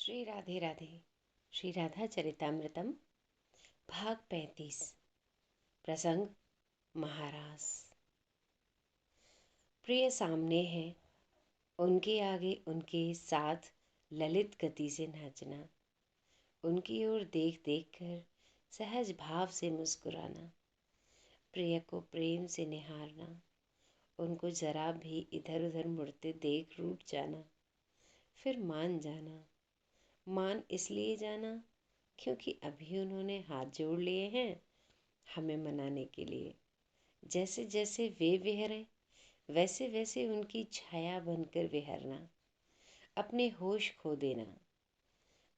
श्री राधे राधे। श्री राधा चरितामृतम भाग 35। प्रसंग महारास। प्रिय सामने हैं, उनके आगे उनके साथ ललित गति से नाचना, उनकी ओर देख देख कर सहज भाव से मुस्कुराना, प्रिय को प्रेम से निहारना, उनको जरा भी इधर उधर मुड़ते देख रूठ जाना, फिर मान जाना। मान इसलिए जाना क्योंकि अभी उन्होंने हाथ जोड़ लिए हैं हमें मनाने के लिए। जैसे जैसे वे विहरे वैसे वैसे उनकी छाया बनकर विहरना, अपने होश खो देना।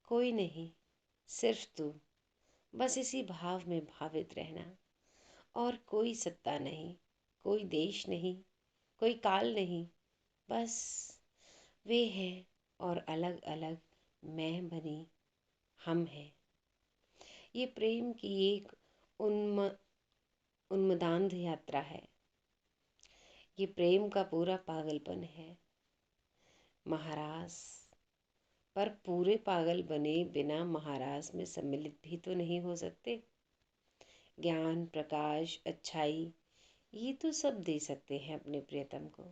कोई नहीं, सिर्फ तू, बस इसी भाव में भावित रहना। और कोई सत्ता नहीं, कोई देश नहीं, कोई काल नहीं, बस वे हैं और अलग अलग मैं बनी हम हैं। ये प्रेम की एक उन्मदान्ध यात्रा है। ये प्रेम का पूरा पागलपन है। महारास पर पूरे पागल बने बिना महारास में सम्मिलित भी तो नहीं हो सकते। ज्ञान, प्रकाश, अच्छाई ये तो सब दे सकते हैं अपने प्रियतम को,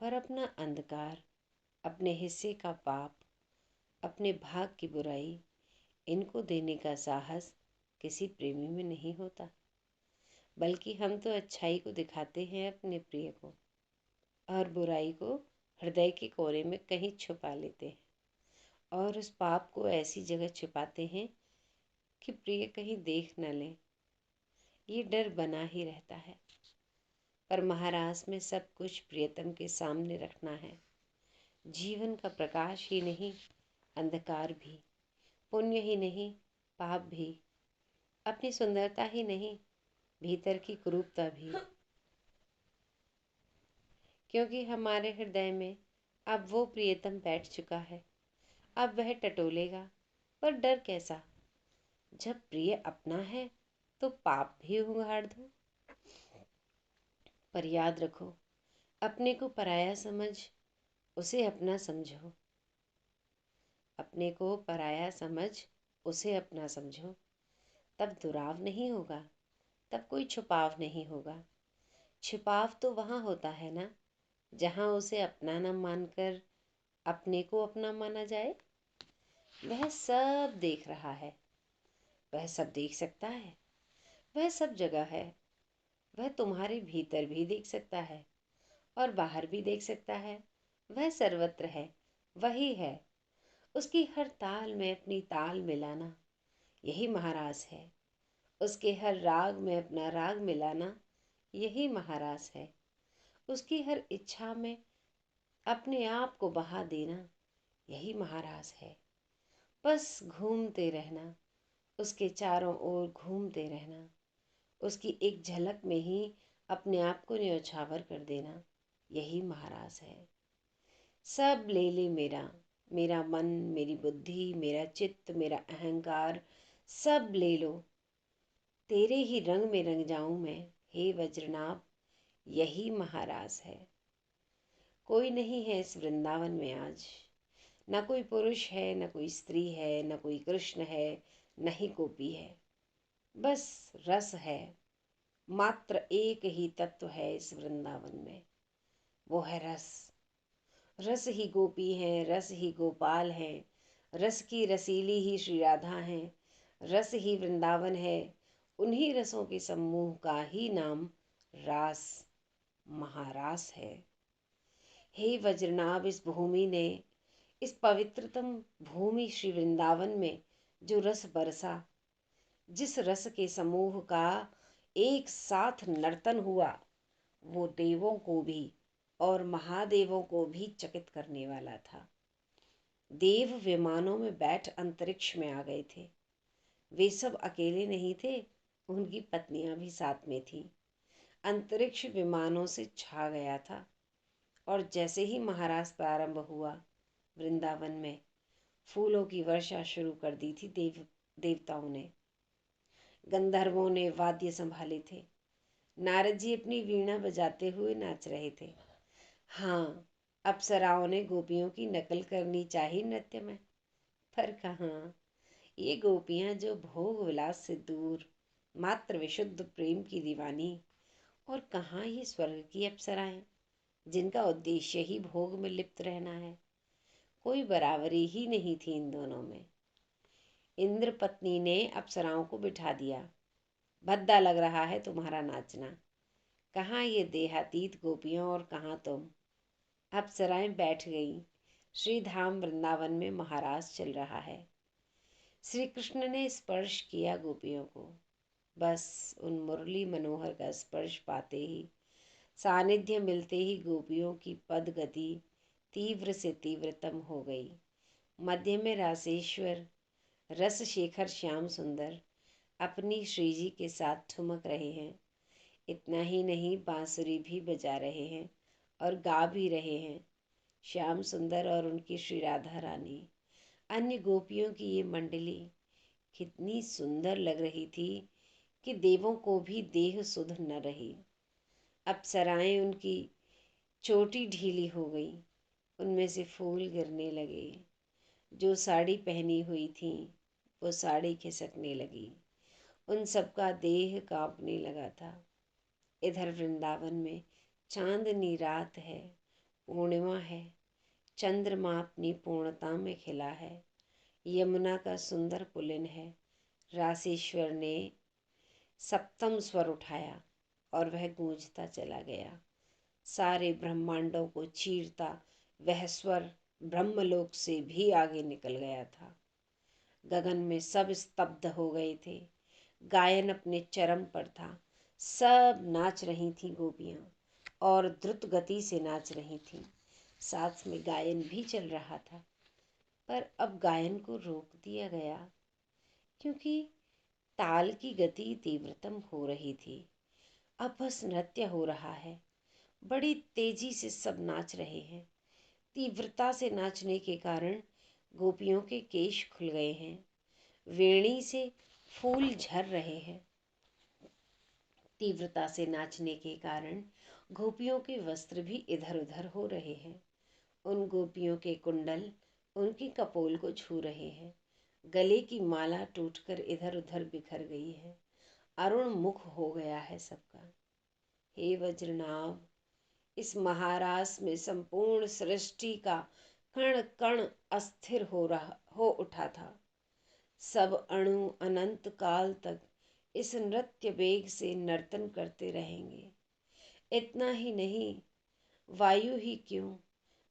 पर अपना अंधकार, अपने हिस्से का पाप, अपने भाग की बुराई, इनको देने का साहस किसी प्रेमी में नहीं होता। बल्कि हम तो अच्छाई को दिखाते हैं अपने प्रिय को और बुराई को हृदय के कोने में कहीं छुपा लेते हैं, और उस पाप को ऐसी जगह छिपाते हैं कि प्रिय कहीं देख न ले। ये डर बना ही रहता है। पर महाराज में सब कुछ प्रियतम के सामने रखना है। जीवन का प्रकाश ही नहीं, अंधकार भी, पुण्य ही नहीं, पाप भी, अपनी सुंदरता ही नहीं, भीतर की कुरूपता भी। क्योंकि हमारे हृदय में अब वो प्रियतम बैठ चुका है। अब वह टटोलेगा, पर डर कैसा? जब प्रिय अपना है तो पाप भी उघाड़ दो। पर याद रखो, अपने को पराया समझ उसे अपना समझो। अपने को पराया समझ उसे अपना समझो। तब दुराव नहीं होगा, तब कोई छुपाव नहीं होगा। छिपाव तो वहाँ होता है ना, जहाँ उसे अपना न मानकर अपने को अपना माना जाए। वह सब देख रहा है, वह सब देख सकता है, वह सब जगह है। वह तुम्हारे भीतर भी देख सकता है और बाहर भी देख सकता है। वह सर्वत्र है, वही है। उसकी हर ताल में अपनी ताल मिलाना, यही महारास है। उसके हर राग में अपना राग मिलाना, यही महारास है। उसकी हर इच्छा में अपने आप को बहा देना, यही महारास है। बस घूमते रहना, उसके चारों ओर घूमते रहना, उसकी एक झलक में ही अपने आप को न्यौछावर कर देना, यही महारास है। सब ले ले मेरा, मेरा मन, मेरी बुद्धि, मेरा चित्त, मेरा अहंकार, सब ले लो। तेरे ही रंग में रंग जाऊं मैं, हे वज्रनाभ, यही महारास है। कोई नहीं है इस वृंदावन में आज। न कोई पुरुष है, न कोई स्त्री है, न कोई कृष्ण है, न ही गोपी है। बस रस है। मात्र एक ही तत्व है इस वृंदावन में, वो है रस। रस ही गोपी है, रस ही गोपाल है, रस की रसीली ही श्री राधा है, रस ही वृंदावन है। उन्हीं रसों के समूह का ही नाम रास, महारास है। हे वज्रनाभ, इस भूमि ने, इस पवित्रतम भूमि श्री वृंदावन में जो रस बरसा, जिस रस के समूह का एक साथ नर्तन हुआ, वो देवों को भी और महादेवों को भी चकित करने वाला था। देव विमानों में बैठ अंतरिक्ष में आ गए थे। वे सब अकेले नहीं थे, उनकी पत्नियां भी साथ में थीं। अंतरिक्ष विमानों से छा गया था। और जैसे ही महारास प्रारंभ हुआ, वृंदावन में फूलों की वर्षा शुरू कर दी थी देवताओं ने। गंधर्वों ने वाद्य संभाले थे। नारद जी अपनी वीणा बजाते हुए नाच रहे थे। हाँ, अप्सराओं ने गोपियों की नकल करनी चाहिए नृत्य में। पर कहाँ, ये गोपियां जो भोग विलास से दूर, मात्र विशुद्ध प्रेम की दीवानी, और कहाँ ये स्वर्ग की अप्सराएं जिनका उद्देश्य ही भोग में लिप्त रहना है। कोई बराबरी ही नहीं थी इन दोनों में। इंद्र पत्नी ने अप्सराओं को बिठा दिया। भद्दा लग रहा है तुम्हारा नाचना। कहाँ ये देहातीत गोपियां और कहाँ तुम। अप्सराएं बैठ गईं। श्री धाम वृंदावन में महाराज चल रहा है। श्री कृष्ण ने स्पर्श किया गोपियों को। बस उन मुरली मनोहर का स्पर्श पाते ही, सानिध्य मिलते ही गोपियों की पद गति तीव्र से तीव्रतम हो गई। मध्य में रासेश्वर रस शेखर श्याम सुंदर अपनी श्रीजी के साथ ठुमक रहे हैं। इतना ही नहीं, बांसुरी भी बजा रहे हैं और गा भी रहे हैं। श्याम सुंदर और उनकी श्री राधा रानी, अन्य गोपियों की ये मंडली कितनी सुंदर लग रही थी कि देवों को भी देह सुध न रही। अप्सराएं उनकी चोटी ढीली हो गई, उनमें से फूल गिरने लगे। जो साड़ी पहनी हुई थी वो साड़ी खिसकने लगी। उन सबका देह कांपने लगा था। इधर वृंदावन में चांदनी रात है, पूर्णिमा है। चंद्रमा अपनी पूर्णता में खिला है। यमुना का सुंदर पुलिन है। रासेश्वर ने सप्तम स्वर उठाया और वह गूंजता चला गया। सारे ब्रह्मांडों को चीरता वह स्वर ब्रह्मलोक से भी आगे निकल गया था। गगन में सब स्तब्ध हो गए थे। गायन अपने चरम पर था। सब नाच रही थी गोपियां, और द्रुत गति से नाच रही थीं। साथ में गायन भी चल रहा था, पर अब गायन को रोक दिया गया क्योंकि ताल की गति तीव्रतम हो रही थी। अब बस नृत्य हो रहा है। बड़ी तेजी से सब नाच रहे हैं। तीव्रता से नाचने के कारण गोपियों के केश खुल गए हैं। वेणी से फूल झर रहे हैं। तीव्रता से नाचने के कारण गोपियों के वस्त्र भी इधर उधर हो रहे हैं। उन गोपियों के कुंडल उनके कपोल को छू रहे हैं। गले की माला टूटकर इधर उधर बिखर गई है। अरुण मुख हो गया है सबका। हे वज्रनाभ, इस महारास में संपूर्ण सृष्टि का कण कण अस्थिर हो उठा था। सब अणु अनंत काल तक इस नृत्य वेग से नर्तन करते रहेंगे। इतना ही नहीं, वायु ही क्यों,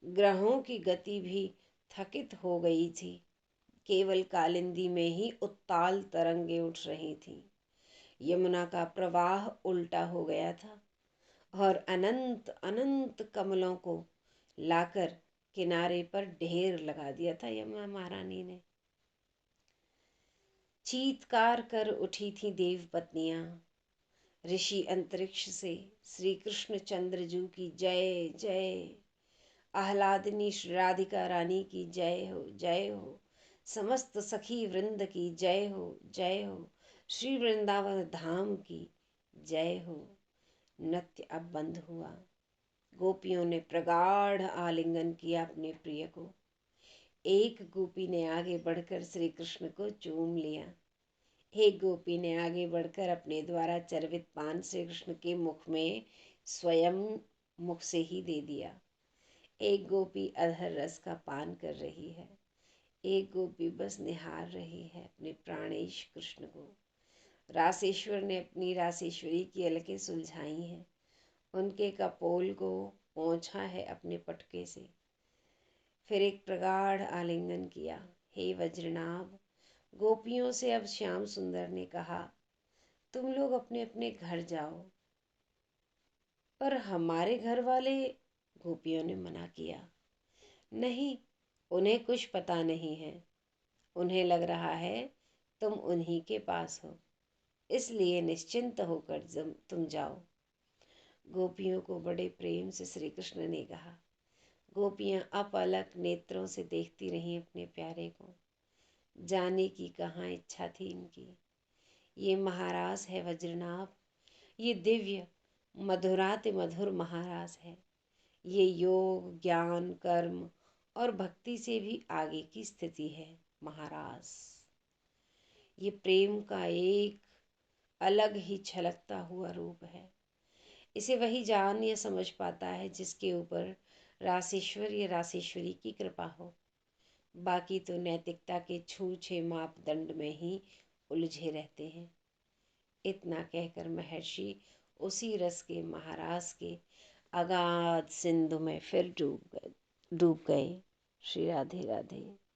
ग्रहों की गति भी थकित हो गई थी। केवल कालिंदी में ही उत्ताल तरंगे उठ रही थीं। यमुना का प्रवाह उल्टा हो गया था और अनंत अनंत कमलों को लाकर किनारे पर ढेर लगा दिया था यमुना महारानी ने। चीत्कार कर उठी थी देव पत्नियां। ऋषि अंतरिक्ष से श्री कृष्ण चंद्रजू की जय जय, आह्लादिनी श्री राधिका रानी की जय हो जय हो, समस्त सखी वृंद की जय हो जय हो, श्री वृंदावन धाम की जय हो। नृत्य अब बंद हुआ। गोपियों ने प्रगाढ़ आलिंगन किया अपने प्रिय को। एक गोपी ने आगे बढ़कर श्री कृष्ण को चूम लिया। एक गोपी ने आगे बढ़कर अपने द्वारा चर्वित पान श्री कृष्ण के मुख में स्वयं मुख से ही दे दिया। एक गोपी अधर रस का पान कर रही है। एक गोपी बस निहार रही है अपने प्राणेश कृष्ण को। रासेश्वर ने अपनी रासेश्वरी की अलकें सुलझाई हैं। उनके कपोल को पोंछा है अपने पटके से। फिर एक प्रगाढ़ आलिंगन किया। हे वज्रनाभ, गोपियों से अब श्याम सुंदर ने कहा, तुम लोग अपने अपने घर जाओ। पर हमारे घर वाले, गोपियों ने मना किया। नहीं, उन्हें कुछ पता नहीं है। उन्हें लग रहा है तुम उन्हीं के पास हो, इसलिए निश्चिंत होकर तुम जाओ। गोपियों को बड़े प्रेम से श्री कृष्ण ने कहा। गोपियां अपलक नेत्रों से देखती रहीं अपने प्यारे को। जाने की कहाँ इच्छा थी इनकी। ये महारास है वज्रनाभ, ये दिव्य मधुराति मधुर महारास है। ये योग ज्ञान कर्म और भक्ति से भी आगे की स्थिति है। महारास। ये प्रेम का एक अलग ही छलकता हुआ रूप है। इसे वही जान या समझ पाता है जिसके ऊपर रासेश्वर या रासेश्वरी की कृपा हो। बाकी तो नैतिकता के छूछे मापदंड में ही उलझे रहते हैं। इतना कहकर महर्षि उसी रस के महारास के अगाध सिंधु में फिर डूब गए। श्री राधे राधे।